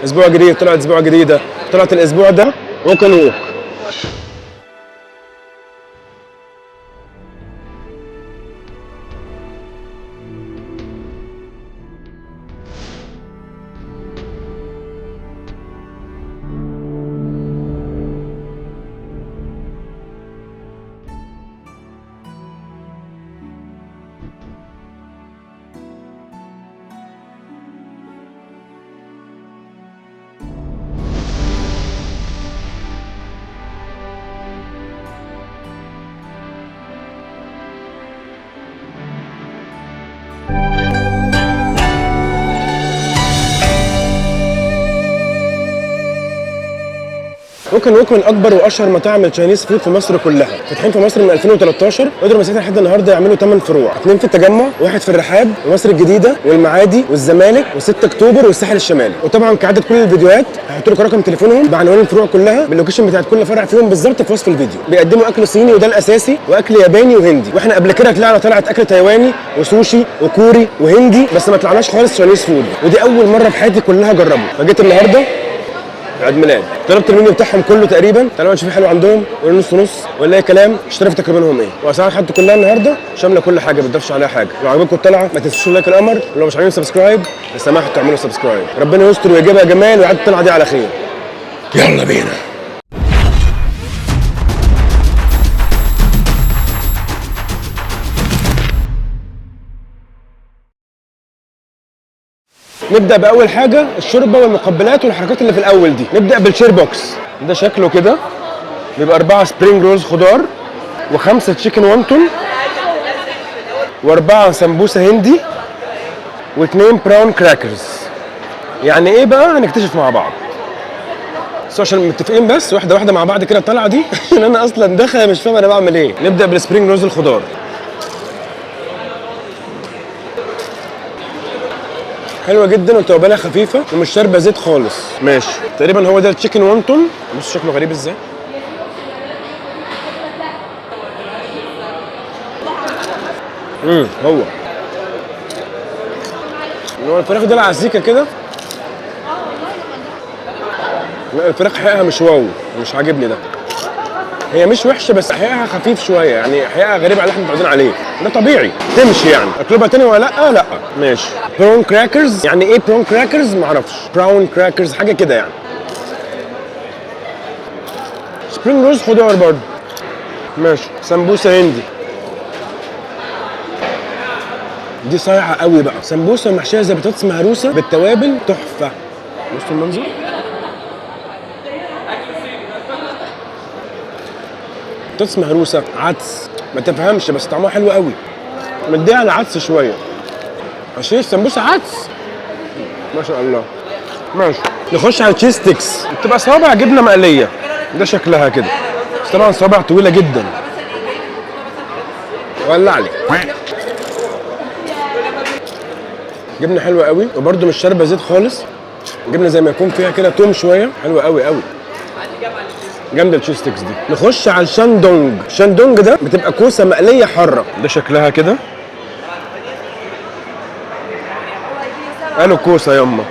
اسبوع جديد، طلعت اسبوع جديده، طلعت الاسبوع ده ووك اند ووك. ووك اند ووك من اكبر واشهر مطاعم التشاينيز فود في مصر كلها، فاتحين في مصر من 2013، قدروا مساحتها لحد النهارده يعملوا 8 فروع، 2 في التجمع، واحد في الرحاب ومصر الجديده والمعادي والزمالك و6 اكتوبر والساحل الشمالي. وطبعا كعاده كل الفيديوهات هحط لكم رقم تليفونهم بعنوان الفروع كلها باللوكيشن بتاعت كل فرع فيهم بالظبط في وصف الفيديو. بيقدموا اكل صيني وده الاساسي، واكل ياباني وهندي، واحنا قبل كده طلعت اكل تايواني وسوشي وكوري وهندي، بس ما طلعناش خالص تشاينيز فود، ودي اول مره في حياتي كلها اجربه. فجيت النهارده عيد ميلاد، طلبت المنيو بتاعهم كله تقريبا، تعالوا نشوف حلو عندهم ولا نص نص ولا اي كلام. اشترك تقريبا ايه، واسعار حد كلها النهارده شامله كل حاجه، ما بتضافش عليها حاجه. لو عجبكم الطلعه ما تنسوش لايك القمر، ولو مش عاملين سبسكرايب لسماحه تعملوا سبسكرايب. ربنا يستر ويجيبها جمال ويعدي الطلعه دي على خير. يلا بينا. نبدا باول حاجه الشوربه والمقبلات والحركات اللي في الاول دي. نبدا بالشير بوكس، ده شكله كده بيبقى 4 سبرينج رولز خضار، و5 تشيكن وونتون، و4 سمبوسه هندي، و2 براون كراكرز. يعني ايه بقى؟ هنكتشف مع بعض، بس عشان متفقين بس واحده واحده مع بعض كده الطلعه دي عشان انا اصلا داخل مش فاهم انا بعمل ايه. نبدا بالسبرينج رولز الخضار. حلوه جدا وتوابلها خفيفه ومش شاربه زيت خالص. ماشي، تقريبا هو ده التشيكن وونتون. بص شكله غريب ازاي. هو الفراخ دي العسيكه كده. لا الفراخ حقيقها مش واو، مش عاجبني ده. هي مش وحشه بس حقيقها خفيف شويه، يعني حقيقها غريب على اللي احنا متعودين عليه. ده طبيعي تمشي يعني. اطلبها تاني ولا لا؟ لا ماشي. براون كراكرز، يعني ايه براون كراكرز؟ معرفش. براون كراكرز حاجه كده يعني. سبرينج روز خضار برضه. ماشي. سمبوسه هندي، دي صايعه قوي بقى. سمبوسه محشيه زي بطاطس مهروسه بالتوابل، تحفه. بصوا المنظر. بطاطس مهروسه، عدس، ما تفهمش بس طعمها حلو قوي. مديها على عدس شويه عشان السمبوسه عدس. ما شاء الله. ماشي. نخش على التشيز ستيكس، بتبقى صوابع جبنه مقليه، ده شكلها كده، بس طبعا صوابع طويله جدا. ولع لي. جبنه حلوه قوي وبرده مش شاربه زيت خالص. جبنه زي ما يكون فيها كده توم شويه، حلوه قوي قوي. جامده التشيز ستيكس دي. نخش على الشاندونج. الشاندونج ده بتبقى كوسه مقليه حاره، ده شكلها كده. قالوا كوسه يما.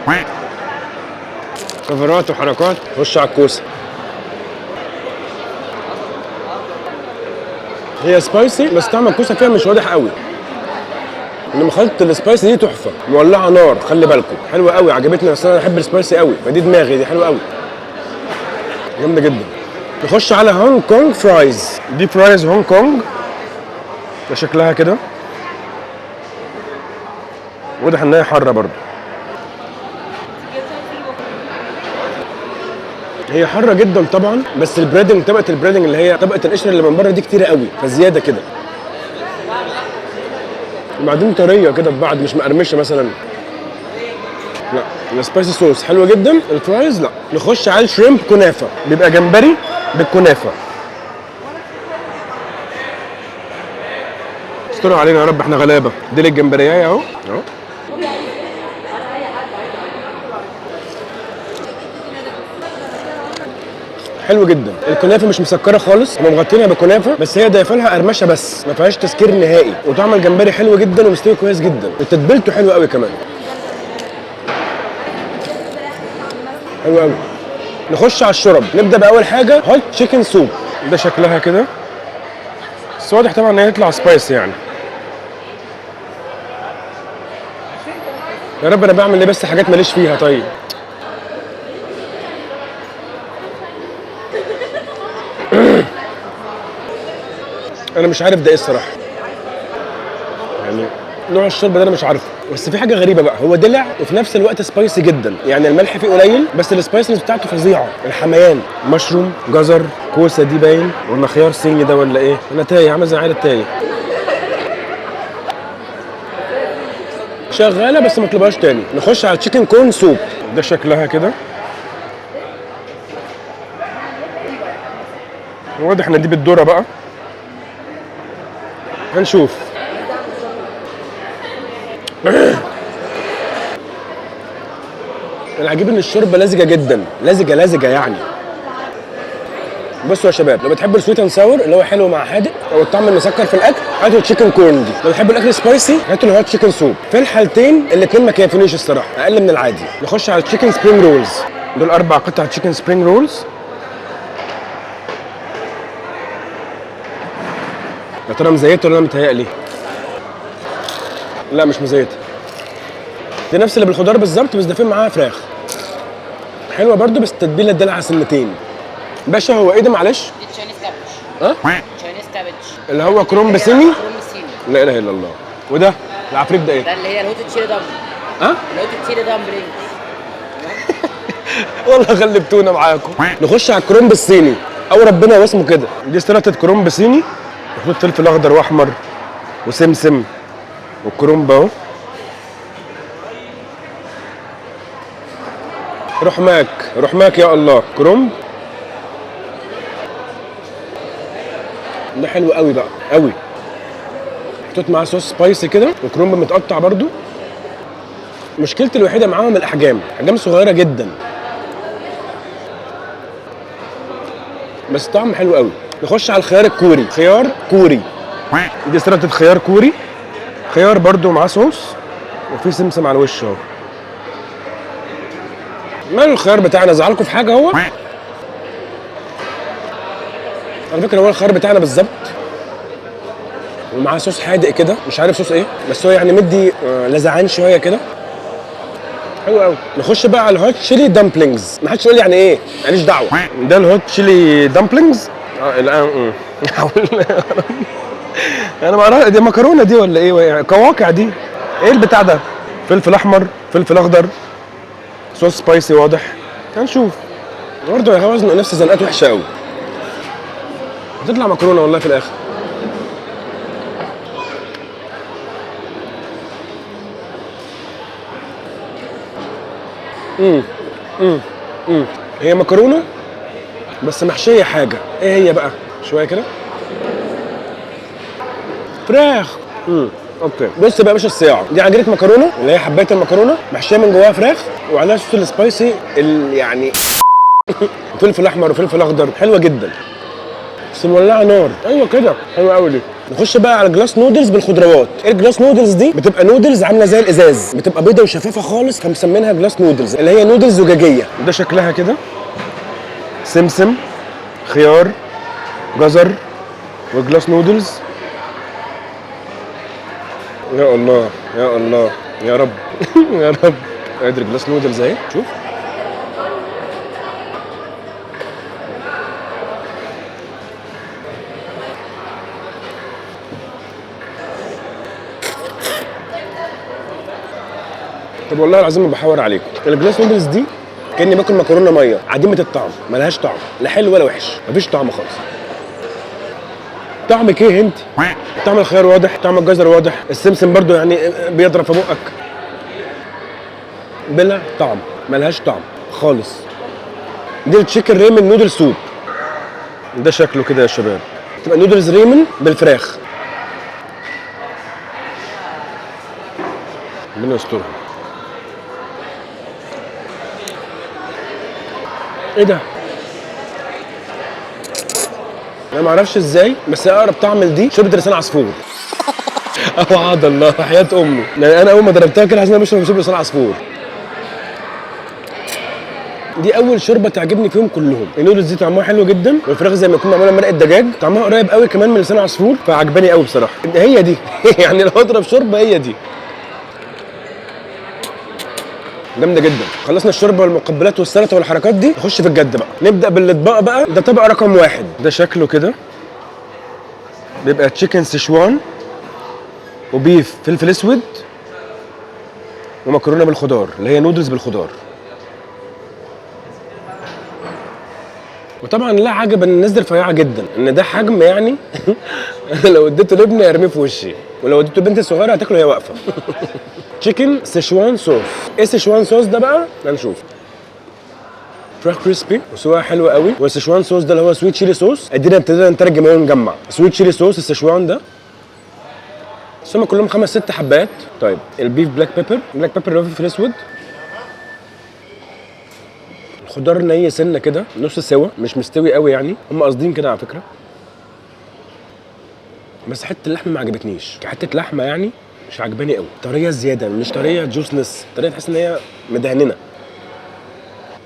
كفرات وحركات. خش على الكوسه. هي سبايسي بس طعم الكوسه فيها مش واضح قوي، انما خلطه السبايسي دي تحفه، مولعه نار، خلي بالكم. حلوه قوي، عجبتني، بس انا بحب السبايسي قوي فدي دماغي دي. حلوه قوي، جامده جدا. نخش على هونج كونج فرايز. دي فرايز هونج كونج، ده شكلها كده، واضح ان هي حاره برضه. هي حاره جدا طبعا، بس البريدنج، طبقه البريدنج اللي هي طبقه القشره اللي من بره دي كتيره قوي فزياده كده، وبعدين طريه كده ببعض، مش مقرمشه مثلا. لا السبايسي صوص حلوه جدا. الفرايز لا. نخش على الشريمب كنافه، بيبقى جمبري بالكنافه. استروا علينا يا رب، احنا غلابه. دي الجمبريه اهو اهو. حلو جدا. الكنافه مش مسكره خالص، هم مغطينها بكنافه بس هي ضايفه لها قرمشه بس، ما فيهاش تسكير نهائي. وطعم الجمبري حلو جدا ومستوي كويس جدا، وتتبيلته حلوه قوي كمان. حلو قوي. نخش على الشرب، نبدا باول حاجه هوت تشيكن سوب. ده شكلها كده، بس واضح طبعا ان هي هيطلع سبايسي يعني. يا رب انا بعمل ليه بس حاجات ماليش فيها. طيب انا مش عارف ده ايه الصراحه، يعني نوع الشرب ده انا مش عارفه. بس في حاجه غريبه بقى، هو دلع وفي نفس الوقت سبايسي جدا، يعني الملح فيه قليل بس السبايسنس بتاعته فظيعه. الحميان، مشروم، جزر، كوسه دي باين، ولا خيار صيني ده ولا ايه؟ انا تايه، عامل زي عيال التايه. شغاله بس ما تطلبهاش تاني. نخش على تشيكن كورن سوب. ده شكلها كده، واضح ان دي بالذره بقى. هنشوف. العجيب ان الشوربه لزجه جدا، لزجه يعني. بصوا يا شباب، لو بتحبوا السويت اند ساور اللي هو حلو مع حادق او الطعم المسكر في الاكل، هاتوا التشيكن كورن دي. لو بتحبوا الاكل سبايسي هاتوا الهوت تشيكن سوب. في الحالتين الاثنين ما كيفونيش الصراحه، اقل من العادي. نخش على التشيكن سبرينج رولز. دول 4 قطع تشيكن سبرينج رولز. يا ترى مزيته ولا انا متهيألي؟ لا مش مزيته. دي نفس اللي بالخضار بالظبط، بس ضايفين معاها فراخ. حلوه برده بس التتبيله دلعه سنتين. باشا هو ايه ده معلش؟ دي تشاينيز كابج. ها؟ تشاينيز كابج اللي هو كرومب صيني؟ كروم صيني. لا اله الا الله. وده العفريت ده ايه؟ ده اللي هي الهوت تشيلي دامبلينج. ها؟ الهوت تشيلي دامبلينج. والله غلبتونا معاكم. نخش على الكرومب الصيني او ربنا واسمه كده. دي سلطه كرومب صيني، محطوط فلفل اخضر واحمر وسمسم والكرومب اهو. رحماك يا الله. كرومب ده حلو قوي بقى قوي، محطوط معاه صوص سبايسي كده وكرومب متقطع برضو. مشكلتي الوحيده معاهم الاحجام صغيره جدا، بس طعم حلو قوي. نخش على الخيار الكوري. خيار كوري، دي سلطه خيار كوري، خيار برضو معاه صوص وفي سمسم على الوش اهو. ماله الخيار بتاعنا؟ زعلكم في حاجه؟ هو على فكره هو الخيار بتاعنا بالظبط، ومعاه صوص حادق كده، مش عارف صوص ايه، بس هو يعني مدي لزعان شويه كده. حلو قوي. نخش بقى على الهوت تشيلي دامبلينجز. ما حدش يقول لي يعني ايه، ماليش دعوه. ده الهوت تشيلي دامبلينجز. الان انا ما اعرف دي مكرونه دي ولا ايه، قواقع دي ايه البتاع ده؟ فلفل احمر، فلفل اخضر، صوص سبايسي واضح. هنشوف. برضه يا وزن نفس زنقات وحشه قوي، هتطلع مكرونه والله في الاخر. هي مكرونه بس محشيه حاجه، ايه هي بقى؟ شويه كده فراخ. اوكي. بص بقى يا باشا، الصياعه دي عجينه مكرونه اللي هي حبايه المكرونه محشيه من جواها فراخ وعليها صوص السبايسي يعني فلفل احمر وفلفل اخضر، حلوه جدا بس مولعه نار. ايوه كده، حلوه قوي دي. نخش بقى على جلاس نودلز بالخضروات. ايه الجلاس نودلز دي؟ بتبقى نودلز عامله زي الازاز، بتبقى بيضه وشفافه خالص، فمسمينها جلاس نودلز اللي هي نودلز زجاجيه. ده شكلها كده، سمسم، خيار، جزر، وجلاس نودلز. يا الله يا الله يا رب يا رب. ادري جلاس نودلز اهي، شوف. طب والله العظيم ما بحور عليكم، الجلاس نودلز دي كاني باكل مكرونه ميه عديمه الطعم، ملهاش طعم، لا حلو ولا وحش، مفيش طعم خالص. طعمك ايه انت؟ طعم الخيار واضح، طعم الجزر واضح، السمسم برضو يعني بيضرب في بقك، بلا طعم، ملهاش طعم خالص. دي التشيكن ريمن نودل سوب. ده شكله كده يا شباب، تبقى نودلز ريمن بالفراخ. ربنا يسترها. ايه ده؟ انا ما اعرفش ازاي، بس اقرب طعم لدي شوربه لسان عصفور. اوعد الله حياه امي، يعني انا اول ما ضربتها كده حسيت ان انا بشرب لسان عصفور. دي اول شوربه تعجبني فيهم كلهم. النودلز دي طعمها حلو جدا، والفراخ زي ما يكون معموله مرقه دجاج، طعمها قريب قوي كمان من لسان عصفور، فعجباني قوي بصراحه. هي دي يعني لو اضرب شوربه هي دي. جامده جدا. خلصنا الشوربه والمقبلات والسلطه والحركات دي، نخش في الجد بقى. نبدا بالاطباق بقى. ده طبق رقم 1. ده شكله كده بيبقى تشيكن سيشوان وبيف فلفل اسود ومكرونه بالخضار اللي هي نودلز بالخضار. وطبعا لا عجب ان الناس دي رفيعه جدا، ان ده حجم يعني لو اديته لابني ارميه في وشي، ولو اديته البنت الصغيره هتاكله وهي واقفه. تشيكن سيشوان صوص. ايه سيشوان صوص ده بقى؟ هنشوف. فراخ كريسبي وسواها حلو قوي، والسيشوان صوص ده اللي هو سويت شيلي صوص. ادينا ابتدينا نترجم اهو ونجمع. سويت شيلي صوص السيشوان ده، بس هم كلهم 5 6 حبات. طيب البيف بلاك بيبر. بلاك بيبر اللي هو فلفل اسود. الخضار ني سنه كده، نص سوا، مش مستوي قوي يعني، هم قاصدين كده على فكره. بس حته اللحمه ما عجبتنيش، حته لحمه يعني مش عجباني قوي، طريه زياده، مش طريه جوسنس، طريه تحس ان هي مدهننه.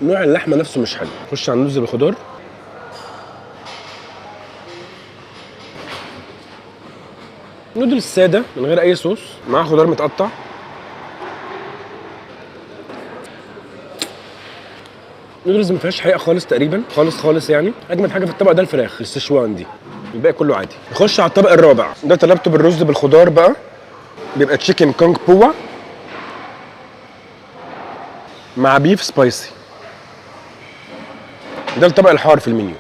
نوع اللحمه نفسه مش حلو. خش على النودلز بالخضار. نودلز ساده من غير اي صوص، معاه خضار متقطع. نودلز ما فيهاش حقيقه خالص تقريبا، خالص يعني. اجمد حاجه في الطبق ده الفراخ السيشوان دي، الباقي كله عادي. نخش على الطبق الرابع. ده طلبته بالرز بالخضار بقى، بيبقى تشيكن كونج بوا مع بيف سبايسي. ده الطبق الحار في المنيو،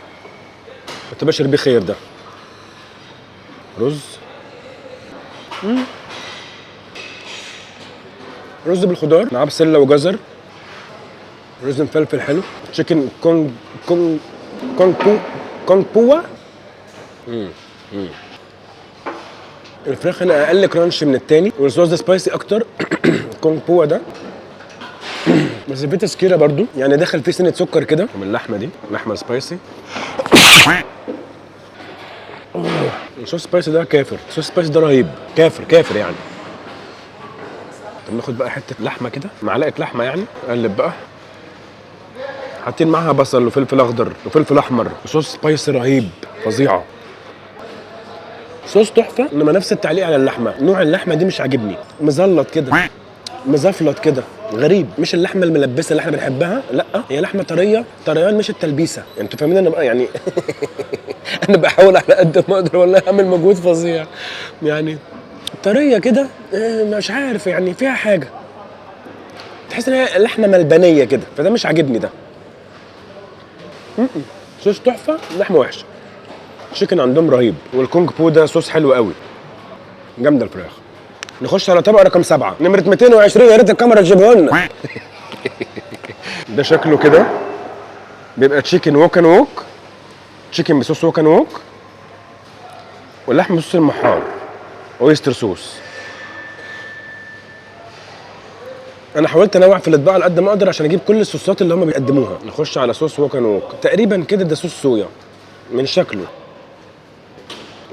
كنت بشرب بيه خير. ده رز رز بالخضار مع بسله وجزر، رز مفلفل حلو. تشيكن كونج بوا. الفراخ هنا اقل كرانش من التاني، والصوص ده سبايسي اكتر. كونج بوا ده بس فيه تسكيره برضو، يعني دخل فيه سنه سكر كده. ومن اللحمه دي، لحمه سبايسي. الصوص سبايسي ده كافر، الصوص سبايسي ده رهيب، كافر يعني. طب ناخد بقى حته لحمه كده، معلقه لحمه يعني، نقلب بقى. حاطين معاها بصل وفلفل اخضر وفلفل احمر، وصوص سبايسي رهيب، فظيعه. صوص تحفه، انما نفس التعليق على اللحمه. نوع اللحمه دي مش عاجبني، مزلط كده، مزفلط كده، غريب. مش اللحمه الملبسه اللي احنا بنحبها، لا، هي لحمه طريه، طريان مش التلبيسه. انتوا فاهمين انا بقى يعني. انا بحاول على قد ما اقدر والله، اعمل مجهود فظيع يعني. طريه كده، مش عارف يعني، فيها حاجه تحس ان هي لحمه ملبنيه كده، فده مش عاجبني ده. صوص تحفه، لحمه وحشه. الشيكن عندهم رهيب، والكونج بو ده صوص حلو قوي، جامده الفراخ. نخش على طبق رقم 7، نمرة 220. يا ريت الكاميرا تجيبه لنا. ده شكله كده بيبقى تشيكن ووك اند ووك، تشيكن بصوص ووك اند ووك، واللحم بصوص المحار، اويستر صوص. انا حاولت انوع في الاطباق على قد ما اقدر عشان اجيب كل الصوصات اللي هم بيقدموها. نخش على صوص ووك اند ووك، تقريبا كده ده صوص صويا من شكله.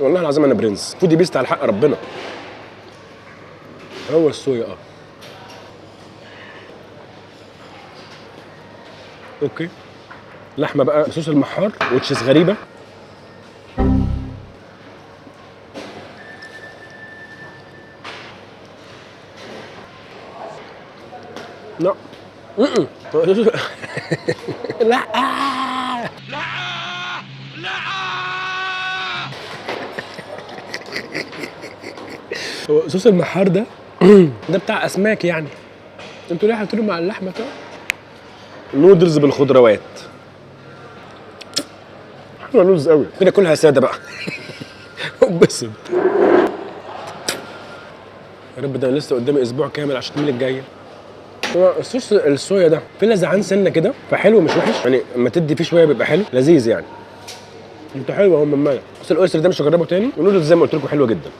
والله العظيم انا برنس، فودي بيست على حق ربنا. هو الصويا اوكي. لحمه بقى صوص المحار، وتشيز غريبه. لا لا هو صوص المحار ده ده بتاع اسماك يعني، انتوا ليه حاطينه مع اللحمه كده؟ نودلز بالخضروات، حلوه لوز قوي كده، كلها ساده بقى. وبس يا رب، ده انا لسه قدامي اسبوع كامل عشان التمرين الجايه. هو الصوص الصويا ده في لزعان سنه كده، فحلو مش وحش يعني، اما تدي فيه شويه بيبقى حلو لذيذ يعني. انت حلو اهو من مالك. بس الاويستر ده مش هجربه تاني، والنودلز زي ما قلت لكم حلوه جدا.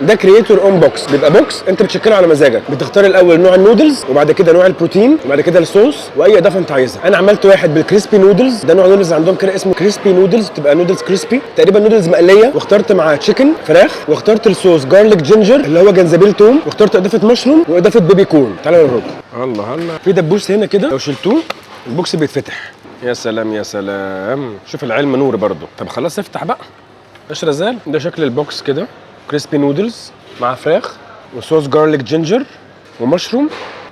ده كرييتور اون بوكس، بيبقى بوكس انت بتشكله على مزاجك، بتختار الاول نوع النودلز وبعد كده نوع البروتين وبعد كده الصوص واي اضافه انت عايزها. انا عملت واحد بالكريسبي نودلز، ده نوع نودلز عندهم كده اسمه كريسبي نودلز، بتبقى نودلز كريسبي تقريبا نودلز مقليه، واخترت معاه تشيكن فراخ، واخترت الصوص جارليك جينجر اللي هو جنزبيل توم، واخترت اضافه مشروم واضافه بيبي كورن. تعالوا نوريكم. الله الله، في دبوس هنا كده لو شلتوه البوكس بيتفتح. يا سلام يا سلام، شوف العلم نور برضو. طب خلاص افتح بقى. قشره زال. ده شكل البوكس كده، كريسبي نودلز مع فراخ وصوص جارليك جينجر ومشروم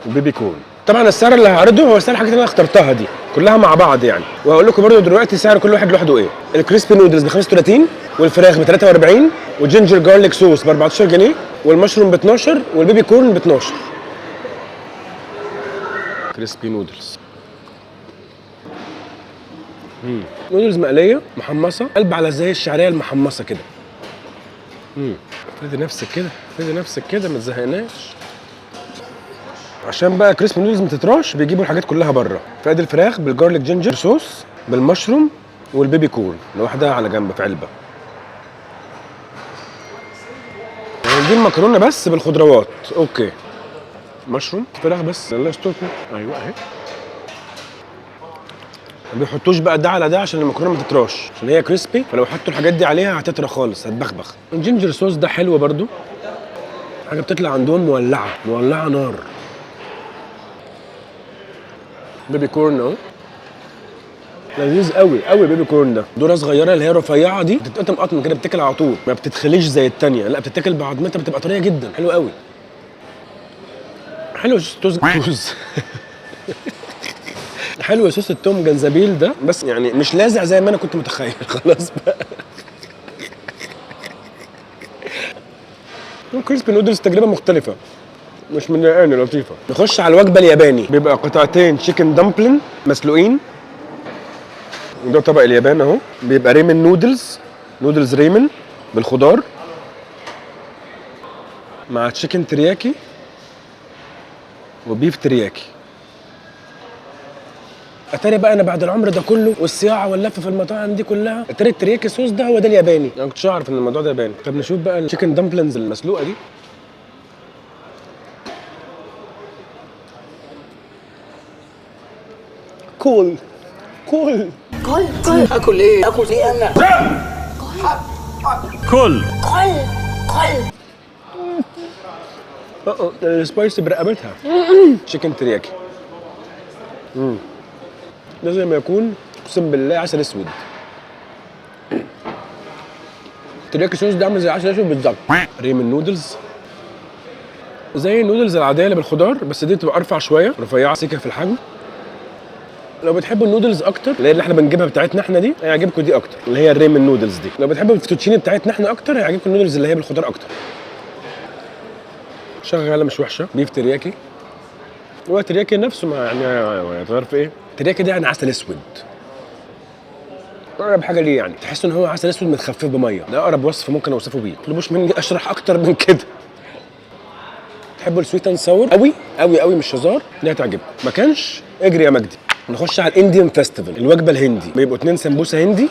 وبيبي كورن. طبعا السعر اللي هعرضه هو سعر الحاجات اللي انا اخترتها دي كلها مع بعض يعني، وهقول لكم برضو دلوقتي سعر كل واحد لوحده ايه. الكريسبي نودلز ب 35 والفراخ ب 43 والجينجر جارليك صوص ب 14 جنيه والمشروم ب 12 والبيبي كورن ب 12. كريسبي نودلز. نودلز مقليه محمصه، قلب على زي الشعريه المحمصه كده. افردي نفسك كده، افردي نفسك كده، ما تزهقناش. عشان بقى كريسبي نودلز ما تتراش بيجيبوا الحاجات كلها بره. فادي الفراخ بالجارليك جينجر صوص بالمشروم والبيبي كورن لوحدها على جنب في علبه. يعني دي المكرونه بس بالخضروات. اوكي، مشروم فراخ بس. الله يستركم. ايوه اهي. ما بيحطوش بقى ده على ده عشان المكرونه ما تتراش، عشان هي كريسبي، فلو حطوا الحاجات دي عليها هتطرى خالص، هتبخبخ. الجينجر صوص ده حلو برضو، حاجه بتطلع عندهم مولعه مولعه نار. بيبي كورن اهو، لذيذ قوي قوي. بيبي كورن ده ذره صغيره اللي هي رفيعه دي، بتتقطم قطم كده، بتاكل على طول، ما بتتخليش زي الثانيه، لا بتتاكل بعضمتها، بتبقى طريه جدا، حلو قوي. حلو صوص توز حلو صوص التوم جنزبيل ده، بس يعني مش لاذع زي ما انا كنت متخيل. خلاص بقى. كريسبي نودلز تجربه مختلفه، مش مضايقاني، لطيفه. نخش على الوجبه الياباني، بيبقى قطعتين تشيكن دامبلين مسلوقين، وده طبق اليابان اهو. بيبقى ريمن نودلز، نودلز ريمن بالخضار مع تشيكن ترياكي وبيف ترياكي. اتاري بقى انا بعد العمر ده كله والصياعه واللف في المطاعم دي كلها، اتاري الترياكي صوص ده هو ده الياباني. انا ما كنتش اعرف ان الموضوع ده ياباني. طب نشوف بقى التشيكن دامبلينز المسلوقه دي. كول كول كل اكل ايه؟ اكل ايه انا؟ كل السبايسي برقبتها. تشيكن ترياكي. ده زي ما يكون اقسم بالله عسل اسود. ترياكي صوص ده عامل زي العسل الاسود بالظبط. ريمن نودلز زي النودلز العاديه اللي بالخضار، بس دي بتبقى ارفع شويه، رفيعه سيكه في الحجم. لو بتحبوا النودلز اكتر اللي احنا بنجيبها بتاعتنا احنا دي، هيعجبكم دي اكتر اللي هي الريمن نودلز دي. لو بتحبوا الفيتوتشيني بتاعتنا احنا اكتر هيعجبكم النودلز اللي هي بالخضار اكتر. شغاله مش وحشه. بيف ترياكي، هو ترياكي نفسه ما يعني تعرف ايه؟ ترياكي ده يعني عسل اسود. اقرب حاجه ليه يعني، تحس ان هو عسل اسود متخفف بميه، ده اقرب وصف ممكن اوصفه بيه. ما تطلبوش مني اشرح اكتر من كده. تحبوا السويت اند ساور قوي قوي قوي مش هزار، دي هتعجبكم. ما كانش اجري يا مجدي. نخش على الانديان فيستيفال، الوجبه الهندي. بيبقوا 2 سمبوسه هندي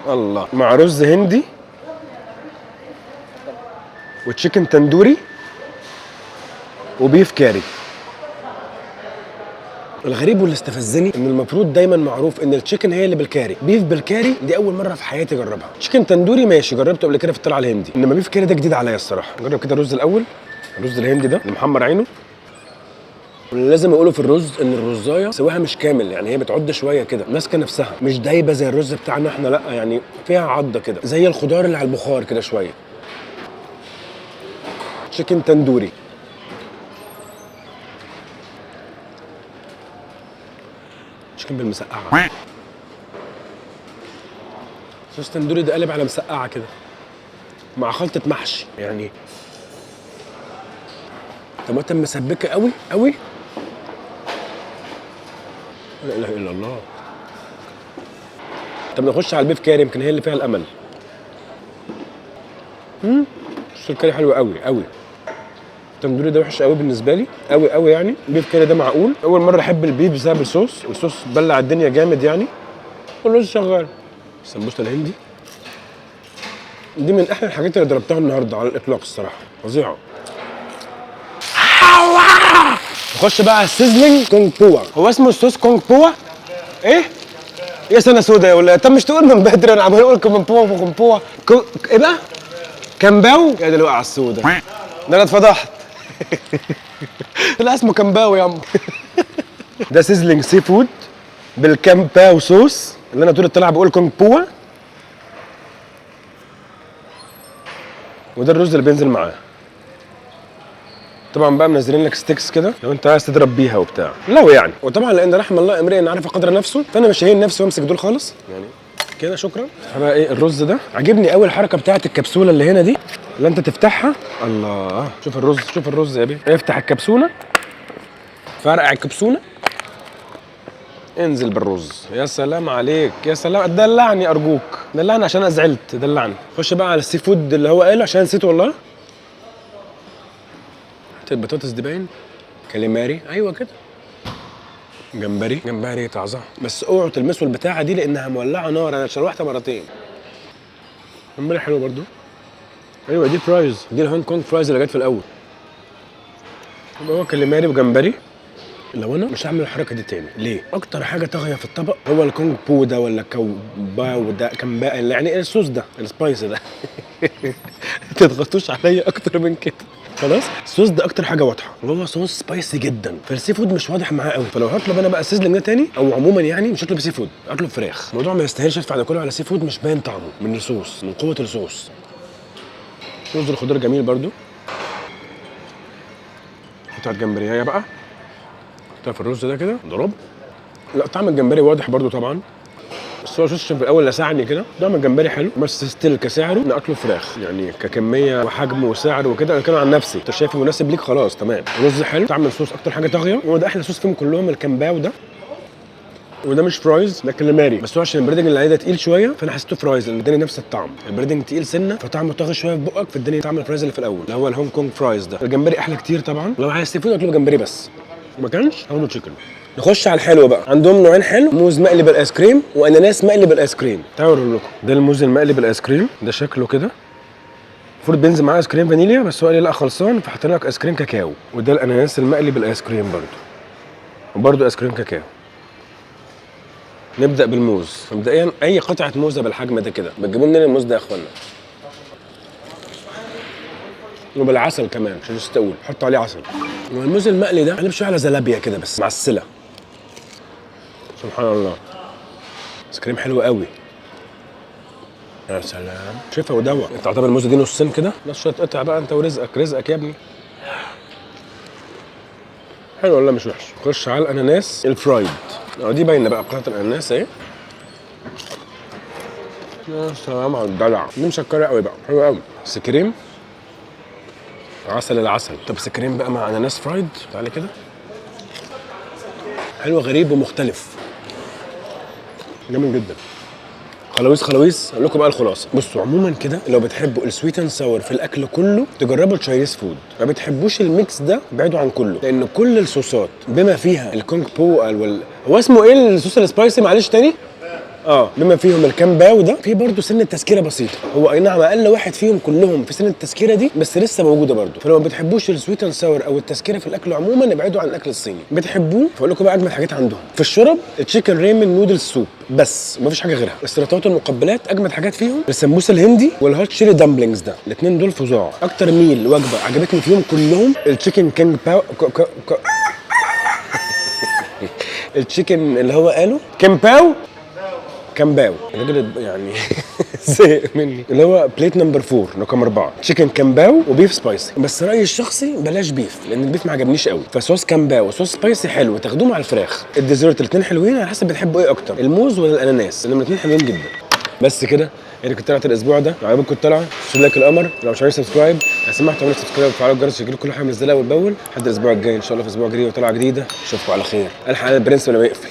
الله مع رز هندي وتشيكن تندوري وبيف كاري. الغريب واللي استفزني ان المفروض دايما معروف ان التشيكن هي اللي بالكاري، بيف بالكاري دي اول مره في حياتي اجربها. تشيكن تندوري ماشي جربته قبل كده في الطلعه الهندي، انما بيف كاري ده جديد عليا الصراحه. نجرب كده الرز الاول، الرز الهندي ده اللي محمر عينه. واللي لازم اقوله في الرز ان الرزايه سواها مش كامل، يعني هي بتعض شويه كده، ماسكه نفسها، مش دايبه زي الرز بتاعنا احنا، لا يعني فيها عضه كده زي الخضار اللي على البخار كده شويه. تشيكن تندوري. تشيكن بالمسقعه. صوص تندوري ده قلب على مسقعه كده مع خلطه محشي، يعني طماطم مسبكه قوي قوي. لا اله الا الله. طب نخش على البيف كاري، يمكن هي اللي فيها الامل. صوص الكاري حلو قوي قوي. التندوري ده وحش قوي بالنسبه لي، قوي قوي يعني. البيف كاري ده معقول. اول مره احب البيف بسبب الصوص، والصوص بلع الدنيا جامد يعني. والرز شغال. السمبوسه الهندي دي من احلى الحاجات اللي ضربتها النهارده على الاطلاق الصراحه، فظيعه. نخش بقى على السيزلينج كونج بوا. هو اسمه الصوص كونج بوا ايه؟ يا سنه سودا يا ولا. طب مش تقول من بدري؟ انا عمال اقول كونج بوا كونج بوا ايه بقى؟ كامباو يا دي الوقعه السودا ده. انا اتفضحت. لا اسمه كامباو يا عم. ده سيزلينج سي فود بالكامباو صوص اللي انا طول الطلعه بقول كونج بوا. وده الرز اللي بينزل معاه. طبعا بقى منزلين لك ستيكس كده لو انت عايز تضرب بيها وبتاع، لو يعني. وطبعا لان رحم الله امرئ عارف قدر نفسه، فانا مش هين نفسي وامسك دول خالص يعني كده. شكرا. بقى ايه الرز ده؟ عاجبني قوي الحركه بتاعت الكبسوله اللي هنا دي، اللي انت تفتحها. الله، شوف الرز، شوف الرز يا بيه. افتح الكبسوله، فرقع الكبسوله، انزل بالرز. يا سلام عليك، يا سلام. دلعني ارجوك، دلعني عشان انا زعلت، دلعني. خش بقى على السي فود اللي هو قاله عشان نسيته والله. البطاطس دي باين كاليماري، ايوه كده. جمبري، جمبري طازه، بس اوعوا تلمسوا البتاعه دي لانها مولعه نار، انا شروحتها مرتين. جمبري حلو برضو. ايوه دي فرايز، دي الهونج كونج فرايز اللي جت في الاول. يبقى هو كاليماري وجمبري. لو انا مش هعمل الحركه دي تاني. ليه؟ اكتر حاجه طاغيه في الطبق هو الكونج بو ده ولا كوباو ده، كمباء يعني الصوص ده السبايس ده. ما تضغطوش عليا اكتر من كده. خلاص. الصوص ده اكتر حاجه واضحه، وهو صوص سبايسي جدا، فالسي فود مش واضح معاه قوي. فلو هطلب انا بقى السيزلينج ده تاني، او عموما يعني مش هطلب سي فود، اطلب فراخ. الموضوع ما يستاهلش ادفع ده كله على سي فود مش باين طعمه من الصوص، من قوه الصوص. رز الخضار جميل برضو. قطعه جمبريه بقى في الرز ده كده ضرب. لا طعم الجمبري واضح برضو طبعا، بس هو شوف في الاول لسعني كده. طعم الجمبري حلو، بس ستيل كسعره ناكله فراخ يعني، ككميه وحجم وسعر وكده. انا بتكلم عن نفسي، انت شايفه مناسب ليك خلاص تمام. رز حلو، طعم الصوص اكتر حاجه طاغيه، هو ده احلى صوص فيهم كلهم الكامباو ده. وده مش فرايز، ده كاليماري، بس هو عشان البريدنج اللي عليه ده تقيل شويه فانا حسيته فرايز، لان اداني نفس الطعم. البريدنج تقيل سنه فطعمه طاغي شويه في بقك، فاداني طعم الفرايز اللي في الاول اللي هو الهونج كونج فرايز ده. الجمبري احلى كتير طبعا. لو عايز سي فود اطلب جمبري بس، ما كانش هونو تشيكن. نخش على الحلو بقى. عندهم نوعين حلو، موز مقلي بالايس كريم واناناس مقلي بالايس كريم. تعالوا اوري لكم. ده الموز المقلي بالايس كريم، ده شكله كده. المفروض بينزل معاه ايس كريم فانيليا، بس هو قال لي لا خلصان، فحطينا لك ايس كريم كاكاو. وده الاناناس المقلي بالايس كريم وبرده ايس كريم كاكاو. نبدا بالموز. مبدئيا اي قطعه موزه بالحجم ده كده بتجيبوا منين الموز ده يا اخوانا؟ وبالعسل كمان عشان يستوي، حطوا عليه عسل. والموز المقلي ده قلب شويه على زلابيا كده بس معسله. سبحان الله. ايس كريم حلو قوي. يا سلام. شايفها ودواء. انت تعتبر الموزه دي نصين كده، نص شويه قطع بقى انت ورزقك، رزقك يا ابني. حلو ولا مش وحش؟ خش على الاناناس الفرايد. دي باينه بقى قطعه الاناناس اهي. يا سلام على الدلع. دي مسكره قوي بقى، حلو قوي. بس كريم عسل العسل. طب بس كريم بقى مع اناناس فرايد، تعالى كده. حلو غريب ومختلف. جميل جدا. خلاويص اقول لكم بقى الخلاصه. بصوا عموما كده لو بتحبوا السويت اند ساور في الاكل كله تجربوا التشاينيز فود. ما بتحبوش الميكس ده بعدوا عن كله، لان كل الصوصات بما فيها الكونج بو هو اسمه ايه الصوص السبايسي معلش تاني؟ بما فيهم الكامباو ده، في برضه سنه تسكيره بسيطه. هو اي نعم اقل واحد فيهم كلهم في سنه التسكيره دي، بس لسه موجوده برضه. فلو ما بتحبوش السويت اند ساور او التسكيره في الاكل عموما ابعدوا عن الاكل الصيني. بتحبوه فاقول لكم بقى اجمل حاجات عندهم في الشرب التشيكن ريمن نودل سوب، بس مفيش حاجه غيرها. السلطات والمقبلات اجمد حاجات فيهم السمبوسه الهندي والهوت شيري دامبلينجز ده، الاثنين دول فظاع. اكتر ميل وجبه عجبتني فيهم كلهم التشيكن كينج باو التشيكن اللي هو قاله كامباو الراجل يعني زهق مني. اللي هو بليت نمبر 4 رقم 4 تشيكن كامباو وبيف سبايسي. بس رايي الشخصي بلاش بيف، لان البيف ما عجبنيش قوي. فصوص كامباو وصوص سبايسي حلو تاخدوه مع الفراخ. الديزرت الاثنين حلوين على حسب بتحبوا ايه اكتر، الموز ولا الاناناس، لان الاثنين حلوين جدا. بس كده يعني كنت طلعت الاسبوع ده. لو عجبكم الطلعه شوف لايك القمر، لو مش عايز سبسكرايب لو سمحتوا اعملوا سبسكرايب وفعلوا الجرس عشان يجيلكم كل حاجه منزلها اول باول. لحد الاسبوع الجاي ان شاء الله في اسبوع جديد وطلعه جديده. اشوفكم على خير. الحق انا البرنس ولا بيقفل.